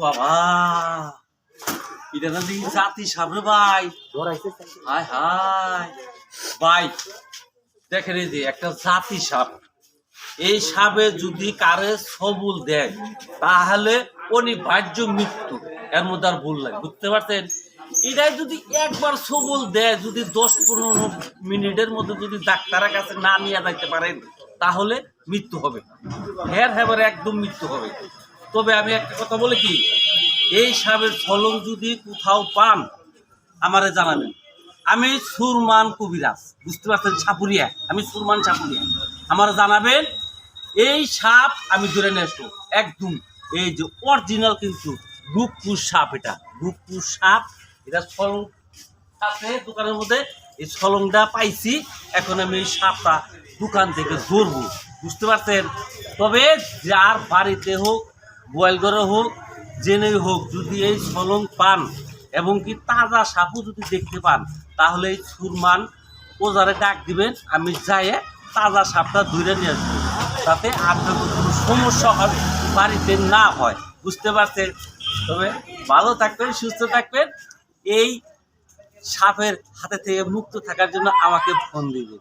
বাবা এটা না দেখি জাতি সামনে ভাই। হায় হায় ভাই দেখেন এই যে একটা জাতি সাপ। এই সাপে যদি কারে সবুল দেয় তাহলে অনিবার্য মৃত্যু, এর মধ্যে আর ভুল নাই। বুঝতে পারছেন? এটাই যদি একবার সবুল দেয়, যদি 10-15 মিনিটের মধ্যে যদি ডাক্তারের কাছে না নিয়ে যাইতে পারেন তাহলে মৃত্যু হবে, হেবারে একদম মৃত্যু হবে। তবে আমি একটা কথা বলি কি, এই সাপের ফলন যদি কোথাও পান আমারে জানাবেন। আমি সুরমান কবিরাজ, বুঝতে পারছেন, সাপুরিয়া, আমি সুরমান সাপুরিয়া, আমার জানাবেন। এই সাপ আমি ধরে নিয়ে আসবো একদম। এই যে অরিজিনাল কিন্তু রূপপুর সাপ, এটা রূপপুর সাপ। এটা ফলন আছে দোকানের মধ্যে, এই ফলনটা পাইছি। এখন আমি এই সাপটা দোকান থেকে ধরবো, বুঝতে পারছেন? তবে যার বাড়িতে হোক, গোয়াল ঘরে হোক, জেনে হোক, যদি এই ফলন পান এবং কি তাজা সাপও যদি দেখতে পান তাহলে এই সুরমান ওজারে ডাক দিবেন, আমি যাই তাজা সাপটা ধরে নিয়ে আসবো, যাতে আপনার কোনো সমস্যা হবে বাড়িতে না হয়, বুঝতে পারছেন? তবে ভালো থাকবেন, সুস্থ থাকবেন। এই সাপের হাতে থেকে মুক্ত থাকার জন্য আমাকে ফোন দিবেন।